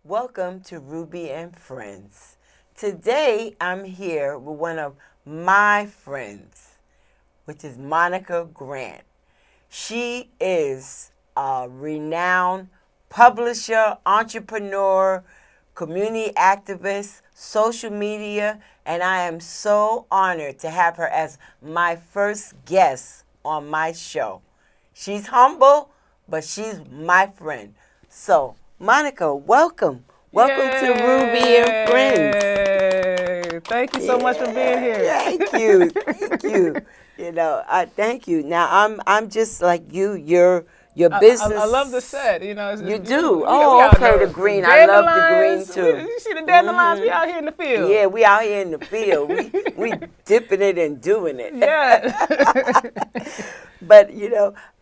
Welcome to Ruby and Friends. Today I'm here with one of my friends, which is Monica Grant. She is a renowned publisher, entrepreneur, community activist, social media, and I am so honored to have her as my first guest on my show. She's humble, but she's my friend. So, Monica, welcome. Welcome to Ruby and Friends. Thank you so much for being here. Thank you. Thank you. I thank you. Now I'm just like you. Your business. I love the set. You we do. out Okay. there. The green. I love the green too. You see the dandelions? We out here in the field. Yeah, we out here in the field. We dipping it and doing it. Yeah. But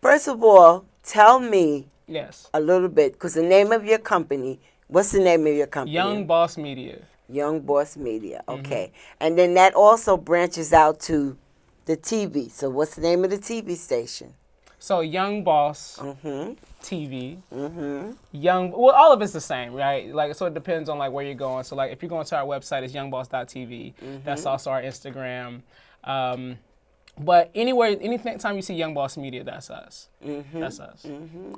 first of all, tell me Yes. a little bit, because the name of your company. What's the name of your company? Young Boss Media. Young Boss Media. Okay. And then that also branches out to the TV. So what's the name of the TV station? So Young Boss Mm-hmm. TV. Mm-hmm. Well, all of it's the same, right? Like, so it depends on like where you're going. So like if you're going to our website, it's youngboss.tv. That's also our Instagram. But anytime you see Young Boss Media, that's us. That's us.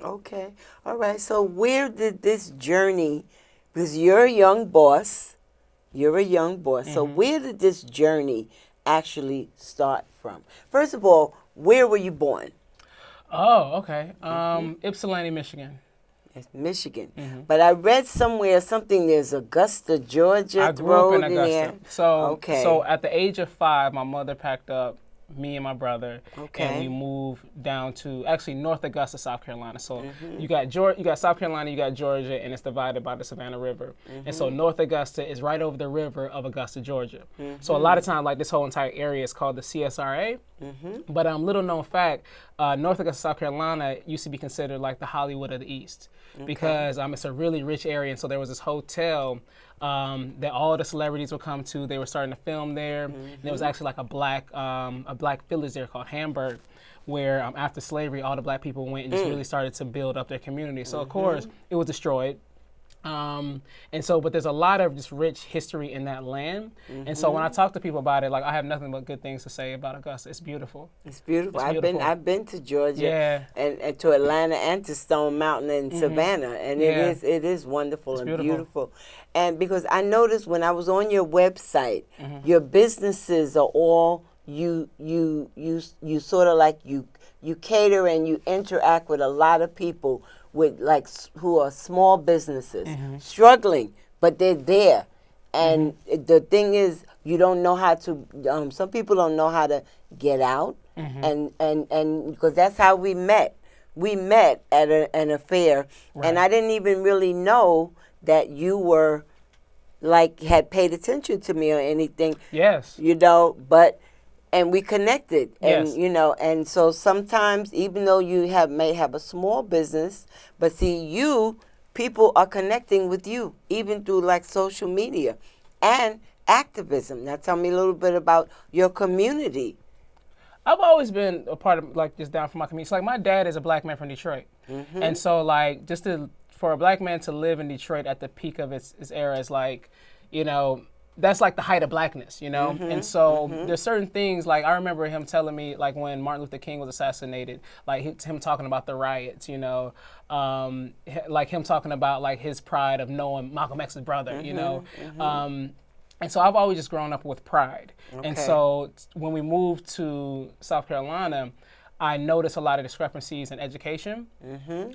Okay. All right. So where did this journey, because you're a young boss, so where did this journey actually start from? First of all, where were you born? Oh, okay. Ypsilanti, Michigan. It's Michigan. But I read somewhere there's Augusta, Georgia. I grew up in Augusta. There. So at the age of 5, my mother packed up me and my brother, Okay. and we moved down to actually North Augusta, South Carolina. So you got South Carolina, you got Georgia, and it's divided by the Savannah River. And so North Augusta is right over the river of Augusta, Georgia. So a lot of times, like this whole entire area is called the CSRA. But little known fact, North Augusta, South Carolina used to be considered like the Hollywood of the East, because it's a really rich area, and so there was this hotel that all the celebrities would come to. They were starting to film there. And there was actually like a black village there called Hamburg, where after slavery, all the black people went and just really started to build up their community. So of course, it was destroyed. But there's a lot of just rich history in that land. And so when I talk to people about it, like I have nothing but good things to say about Augusta. It's beautiful. It's beautiful. It's beautiful. I've been to Georgia, Yeah. and to Atlanta and to Stone Mountain and Savannah, and Yeah. it is wonderful and beautiful. beautiful. And because I noticed when I was on your website, your businesses are all you sort of like you cater and you interact with a lot of people with who are small businesses struggling, but they're there. And the thing is, you don't know how to. Some people don't know how to get out, and because that's how we met. We met at an affair, and I didn't even really know that you were had paid attention to me or anything. Yes. And we connected, and Yes. and so sometimes, even though you may have a small business, but see, people are connecting with you even through social media and activism. Now, tell me a little bit about your community. I've always been a part of just down for my community. So my dad is a black man from Detroit, and so for a black man to live in Detroit at the peak of its era is that's like the height of blackness, And so there's certain things, I remember him telling me, when Martin Luther King was assassinated, him talking about the riots, him talking about his pride of knowing Malcolm X's brother, And so I've always just grown up with pride. Okay. And so when we moved to South Carolina, I noticed a lot of discrepancies in education,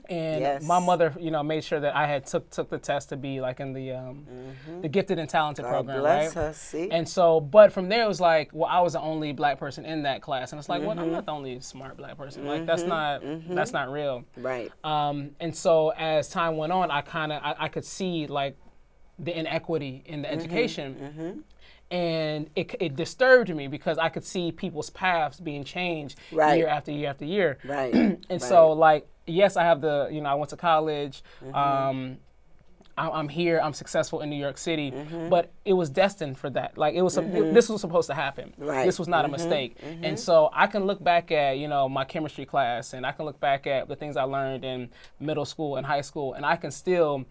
and my mother, made sure that I had took the test to be in the gifted and talented God program, bless right? her, see? And so, but from there it was I was the only black person in that class, and it's well, I'm not the only smart black person. That's not real, Right. And so as time went on, I could see the inequity in the education. And it disturbed me because I could see people's paths being changed year after year after year. Right. And so yes, I have I went to college. I'm here. I'm successful in New York City, but it was destined for that. This was supposed to happen. Right. This was not a mistake. And so I can look back at my chemistry class, and I can look back at the things I learned in middle school and high school, and I can still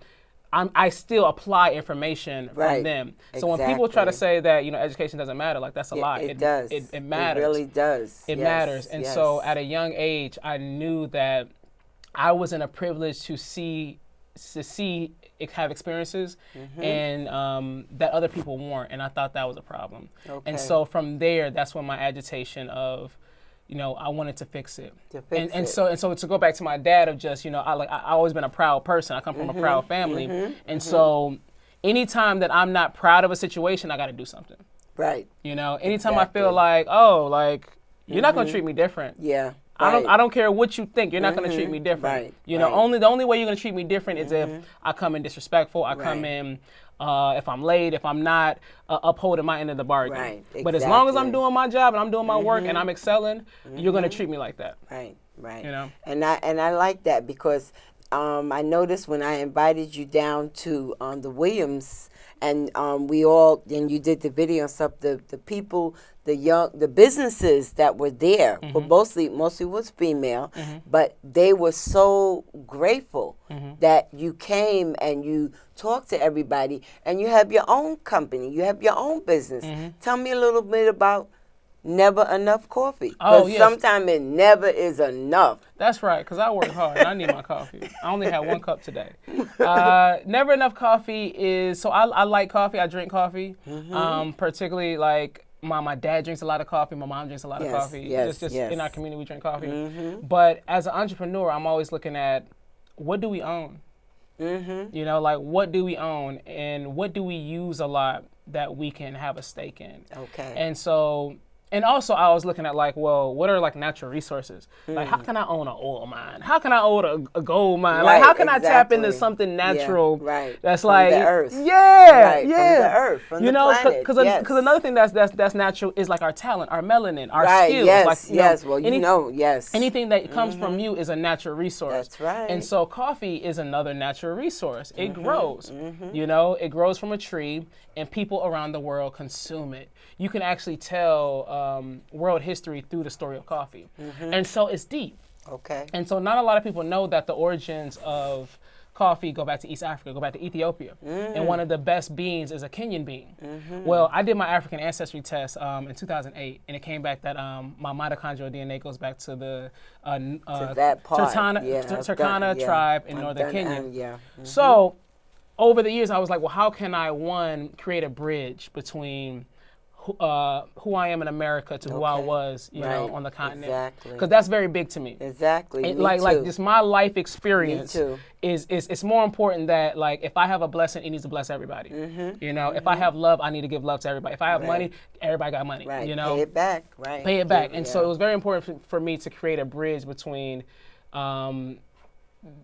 I still apply information from them. So when people try to say that, you know, education doesn't matter, like that's a lie. It does. It matters. It really does. It matters. And so at a young age, I knew that I was in a privilege to have experiences and that other people weren't. And I thought that was a problem. Okay. And so from there, that's when my agitation of, you know, I wanted to fix it. And so to go back to my dad of just, you know, I always been a proud person. I come from a proud family. And so anytime that I'm not proud of a situation, I got to do something. Right. You know, anytime I feel like, oh, like, you're not going to treat me different. Yeah. I don't care what you think. You're not going to treat me different. Right. You know, the only way you're going to treat me different is if I come in disrespectful. I come in if I'm late, if I'm not upholding my end of the bargain. Right. Exactly. But as long as I'm doing my job and I'm doing my work and I'm excelling, you're going to treat me like that. Right. Right. You know. And I like that because I noticed when I invited you down to the Williams. And you did the video and stuff. The people, the businesses that were there, but mostly was female, but they were so grateful that you came and you talked to everybody, and you have your own company, you have your own business. Tell me a little bit about Never Enough Coffee. Because sometimes it never is enough. That's right, because I work hard and I need my coffee. I only had 1 cup today. Never Enough Coffee is, so I like coffee, I drink coffee. Particularly like my dad drinks a lot of coffee, my mom drinks a lot of coffee. It's just in our community we drink coffee. But as an entrepreneur, I'm always looking at what do we own? You know, like what do we own and what do we use a lot that we can have a stake in? Okay. And so, and also I was looking at like, well, what are like natural resources? Like how can I own an oil mine? How can I own a gold mine? Like how can I tap into something natural that's from like the earth. From the earth, from the planet. Because another thing that's natural is like our talent, our melanin, our skills. Anything that comes from you is a natural resource. That's right. And so coffee is another natural resource. It grows. You know, it grows from a tree and people around the world consume it. You can actually tell world history through the story of coffee. And so it's deep. Okay. And so not a lot of people know that the origins of coffee go back to East Africa, go back to Ethiopia. And one of the best beans is a Kenyan bean. Well, I did my African ancestry test in 2008, and it came back that my mitochondrial DNA goes back to the Turkana tribe in northern Kenya. So over the years, I was like, well, how can I, create a bridge between who I am in America to who I was, you know, on the continent. Exactly. Because that's very big to me. Exactly. And like just my life experience is more important that like if I have a blessing, it needs to bless everybody. You know, if I have love, I need to give love to everybody. If I have money, everybody got money. You know, pay it back. Pay it back. And so it was very important for me to create a bridge between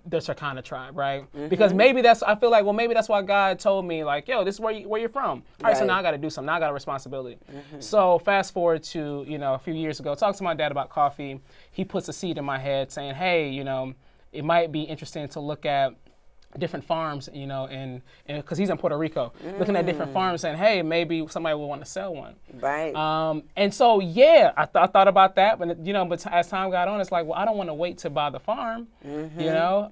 the Turkana tribe, right? Because maybe I feel like, well, maybe that's why God told me, like, yo, this is where you're from. All right, so now I got to do something. Now I got a responsibility. So fast forward to, you know, a few years ago, talk to my dad about coffee. He puts a seed in my head saying, hey, you know, it might be interesting to look at different farms, you know, and because he's in Puerto Rico, looking at different farms saying, hey, maybe somebody will want to sell one. Right. And so, yeah, I thought about that, but, you know, but as time got on, it's like, well, I don't want to wait to buy the farm, you know?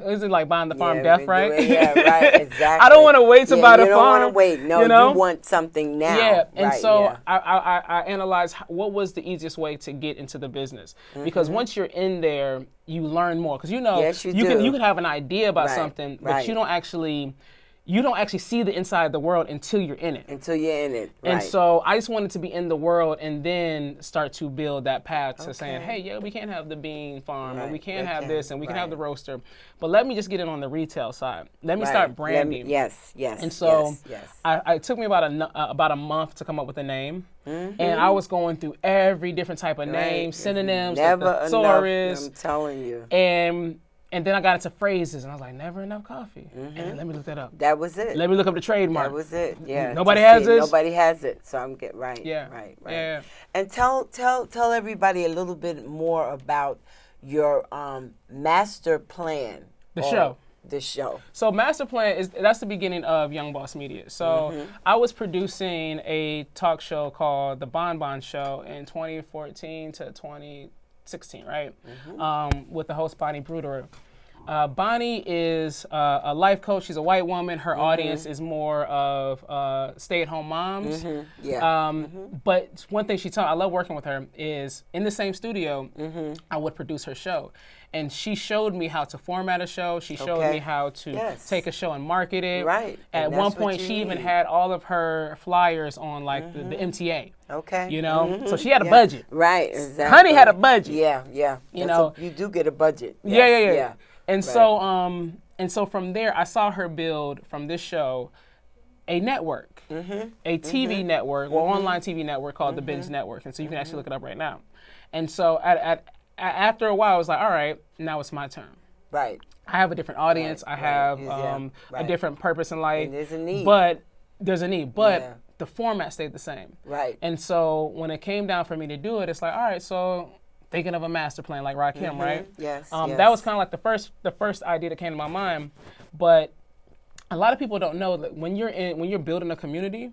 Is it like buying the farm deaf, right? Yeah, right, exactly. I don't want to wait to buy the farm. You don't want to wait. No, you know? You want something now. Yeah, and so I analyzed what was the easiest way to get into the business. Because once you're in there, you learn more. Because, you know, you can have an idea about something, but you don't actually see the inside of the world until you're in it. And so I just wanted to be in the world and then start to build that path to saying, hey, yeah, we can't have the bean farm, and we can't have this, and we can have the roaster, but let me just get in on the retail side. Let me start branding. And so it took me about a month to come up with a name. And I was going through every different type of name, synonyms, thesaurus. I'm telling you. And then I got into phrases, and I was like, never enough coffee. And let me look that up. That was it. Let me look up the trademark. That was it, yeah. Nobody has this? Nobody has it, so I'm getting right. Yeah. And tell everybody a little bit more about your master plan. The show. So master plan that's the beginning of Young Boss Media. So I was producing a talk show called The Bon Bon Show in 2014 to 2016, right? With the host Bonnie Bruder. Bonnie is a life coach. She's a white woman. Her audience is more of stay-at-home moms. Yeah. But one thing she taught, I love working with her, is in the same studio, I would produce her show. And she showed me how to format a show. She showed me how to take a show and market it. Right. At one point, she even had all of her flyers on like the MTA. Okay. You know, so she had a budget. Right. Exactly. Honey had a budget. Yeah. Yeah. You know, you do get a budget. Yes, yeah. And so from there, I saw her build from this show a network, a TV network, or online TV network called the Binge Network. And so you can actually look it up right now. And so after a while, I was like, all right, now it's my turn. Right. I have a different audience. I have a different purpose in life. And there's a need. But the format stayed the same. Right. And so when it came down for me to do it, it's like, all right, so thinking of a master plan like Rakim, right? Yes, That was kind of like the first idea that came to my mind. But a lot of people don't know that when you're building a community,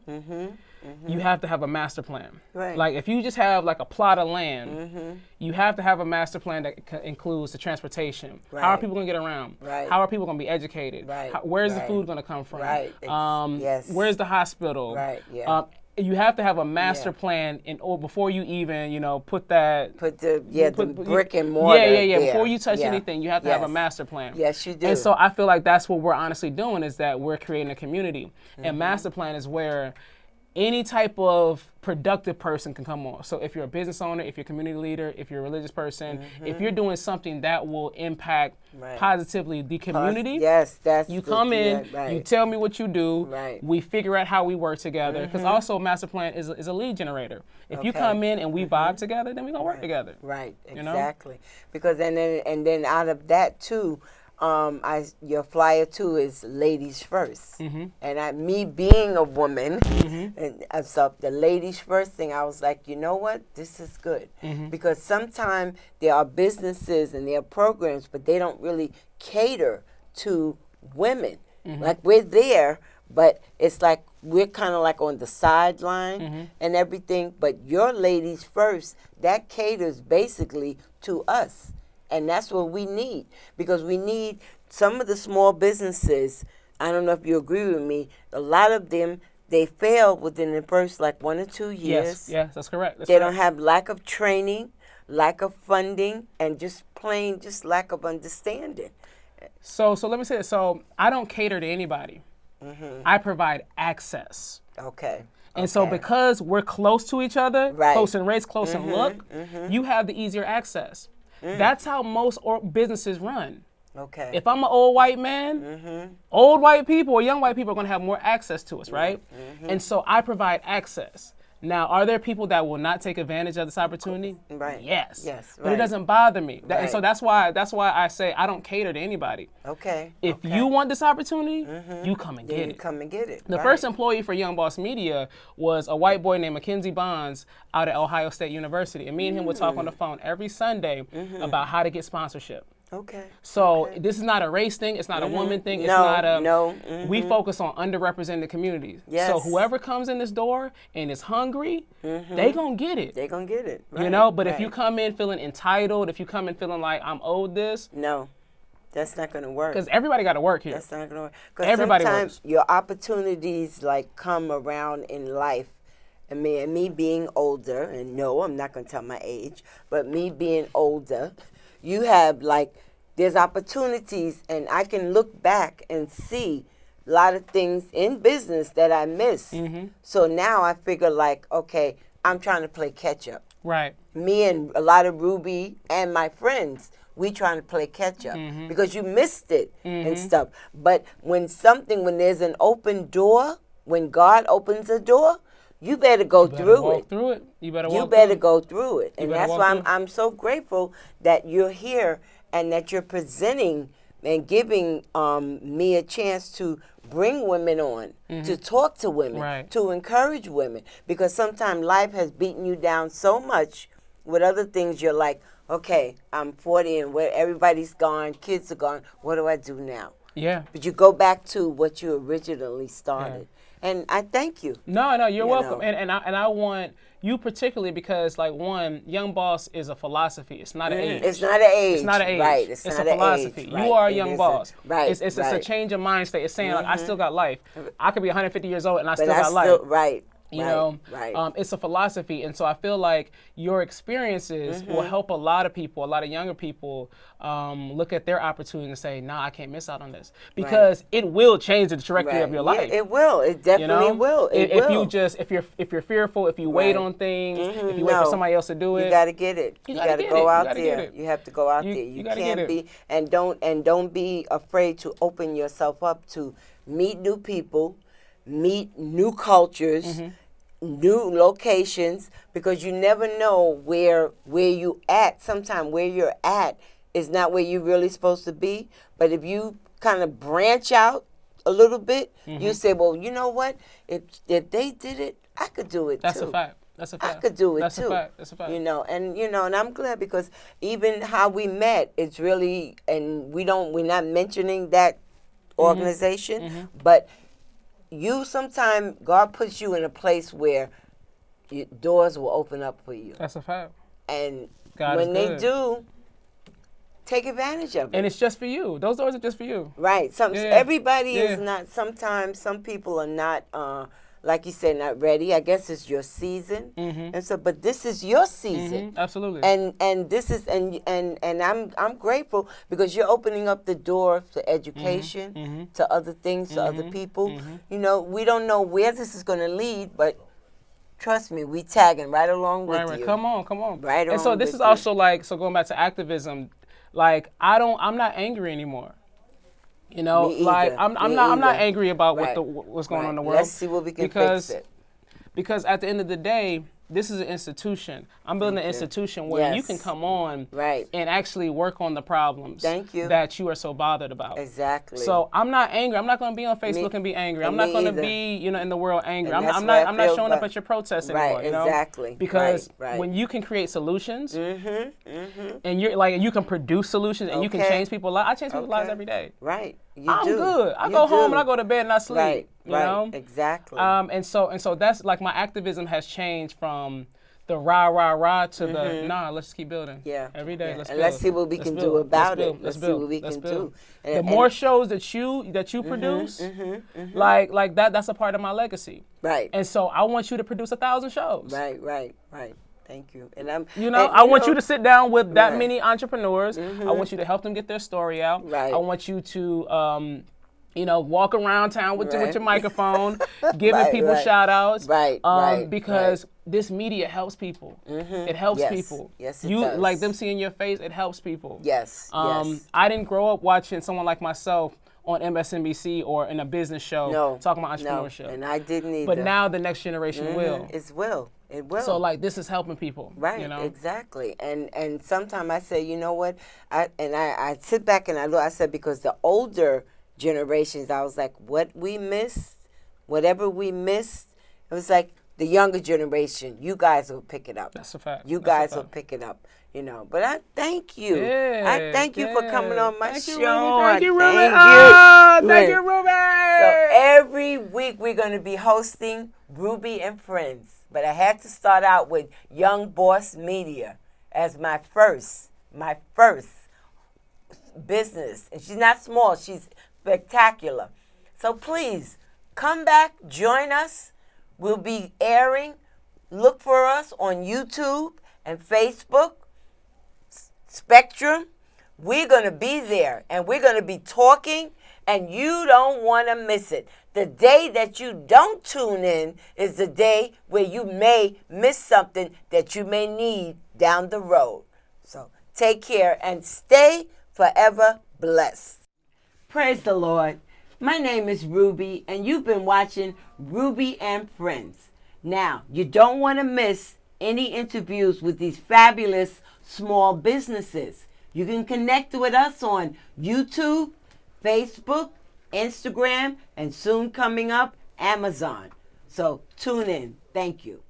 you have to have a master plan. Right. Like if you just have like a plot of land, you have to have a master plan that includes the transportation. Right. How are people going to get around? Right. How are people going to be educated? Right. Where's the food going to come from? Right. Yes. Where's the hospital? Right. Yeah. You have to have a master plan before you even, put the brick and mortar. Yeah. Before you touch anything, you have to have a master plan. Yes, you do. And so I feel like that's what we're honestly doing, is that we're creating a community. And master plan is where any type of productive person can come on. So if you're a business owner, if you're a community leader, if you're a religious person, if you're doing something that will impact positively the community, you come in, you tell me what you do, we figure out how we work together. Because also master plan is a lead generator. If you come in and we vibe together, then we're going to work together. Right, you know? Exactly. Because and then out of that too, your flyer too is ladies first, and me being a woman, and so the ladies first thing, I was like, you know what, this is good, because sometimes there are businesses and there are programs, but they don't really cater to women. Like we're there, but it's like we're kind of like on the sideline and everything. But your ladies first, that caters basically to us. And that's what we need, because we need some of the small businesses. I don't know if you agree with me. A lot of them, they fail within the first 1 or 2 years. Yes, that's correct. They don't have lack of training, lack of funding, and just plain lack of understanding. So let me say this. So I don't cater to anybody. I provide access. Okay. And so because we're close to each other, close in race, close in look, you have the easier access. That's how most businesses run. Okay. If I'm an old white man, old white people or young white people are going to have more access to us, right? And so I provide access. Now, are there people that will not take advantage of this opportunity? Right. Yes. Yes. But it doesn't bother me. And so that's why I say I don't cater to anybody. Okay. If you want this opportunity, you come and get it. You come and get it. The first employee for Young Boss Media was a white boy named Mackenzie Bonds out at Ohio State University. And me and him would talk on the phone every Sunday about how to get sponsorship. Okay. So this is not a race thing. It's not a woman thing. It's we focus on underrepresented communities. Yes. So whoever comes in this door and is hungry, they gonna get it. They gonna get it. Right. You know. But if you come in feeling entitled, if you come in feeling like I'm owed this, no, that's not gonna work. Because everybody got to work here. That's not gonna work. Because everybody sometimes works. Your opportunities come around in life. And me being older, and no, I'm not gonna tell my age, but me being older. You have there's opportunities, and I can look back and see a lot of things in business that I missed. So now I figure okay, I'm trying to play catch up. Right. Me and a lot of Ruby and my friends, we trying to play catch up because you missed it and stuff. But when there's an open door, when God opens a door, you better go through it. You better go through it. And that's why I'm so grateful that you're here and that you're presenting and giving me a chance to bring women on, to talk to women, to encourage women. Because sometimes life has beaten you down so much with other things. You're like, okay, I'm 40 and everybody's gone, kids are gone. What do I do now? Yeah. But you go back to what you originally started. And I thank you. No, you're welcome. And I want you particularly, because like one, Young Boss is a philosophy. It's not an age. It's not an age. It's not an age. Right. It's a not an philosophy. age. You Right. are a It young isn't. boss. Right. It's a change of mind state. It's saying like, I still got life. I could be 150 years old and I still got life. Right. You know, it's a philosophy. And so I feel like your experiences will help a lot of people, a lot of younger people, look at their opportunity and say, nah, I can't miss out on this. Because it will change the trajectory of your life. It will. It definitely will. If you just, if you're fearful, if you wait on things, if you wait for somebody else to do it. You got to get it. You got to go out there. You have to go out there. You can't be, and don't be afraid to open yourself up to meet new people, meet new cultures, new locations, because you never know where you at. Sometimes where you're at is not where you're really supposed to be. But if you kind of branch out a little bit, you say, well, you know what? If they did it, I could do it too. That's a fact. That's a fact. I could do it That's too. a fact. That's a fact. And I'm glad, because even how we met, it's really, and we're not mentioning that organization, but sometimes God puts you in a place where doors will open up for you. That's a fact. And God when they good. do, take advantage of it. And it's just for you. Those doors are just for you. Right. Everybody is not. Sometimes some people are not, like you said, not ready. I guess it's your season, and so. But this is your season. Absolutely. And this is and I'm grateful, because you're opening up the door to education, to other things, to other people. We don't know where this is going to lead, but trust me, we tagging right along with you. Come on. Right on. And so this is also like, so going back to activism, like I'm not angry anymore. Like I'm not angry about what's going on in the world. Let's see what we can fix it. Because at the end of the day, this is an institution. I'm building an institution where you can come on and actually work on the problems that you are so bothered about. Exactly. So I'm not angry. I'm not going to be on Facebook and be angry. I'm not going to be, in the world angry. I'm not showing up at your protests anymore. Exactly. Because when you can create solutions, and you can produce solutions and you can change people's lives. I change people's lives every day. Right. I'm good. I go home and I go to bed and I sleep. You know? Exactly. And so that's like, my activism has changed from the rah to the let's just keep building. Yeah. Every day. Yeah. Let's see what we can do about it. Let's see what we can do. The more shows that you produce, like that's a part of my legacy. Right. And so I want you to produce 1,000 shows. Right. Thank you. And I want you to sit down with that many entrepreneurs. I want you to help them get their story out. Right. I want you to walk around town with your microphone, giving people shout outs. Because this media helps people. It helps people. Yes, it does. Like them seeing your face, it helps people. Yes. I didn't grow up watching someone like myself on MSNBC or in a business show talking about entrepreneurship. No, and I didn't either. But now the next generation will. It will. So like, this is helping people. Right, exactly. And sometimes I say, you know what? I sit back and I look, I said, because the older generations, I was like, whatever we missed, it was like the younger generation, you guys will pick it up. That's a fact. You guys will pick it up. But I thank you. I thank you for coming on my show. Thank you, Ruby. Thank you, Ruby. So every week we're going to be hosting Ruby and Friends. But I had to start out with Young Boss Media as my first business. And she's not small, she's spectacular. So please, come back, join us. We'll be airing. Look for us on YouTube and Facebook, Spectrum. We're going to be there, and we're going to be talking, and you don't want to miss it. The day that you don't tune in is the day where you may miss something that you may need down the road. So take care and stay forever blessed. Praise the Lord. My name is Ruby, and you've been watching Ruby and Friends. Now, you don't want to miss any interviews with these fabulous small businesses. You can connect with us on YouTube, Facebook, Instagram, and soon coming up, Amazon. So tune in. Thank you.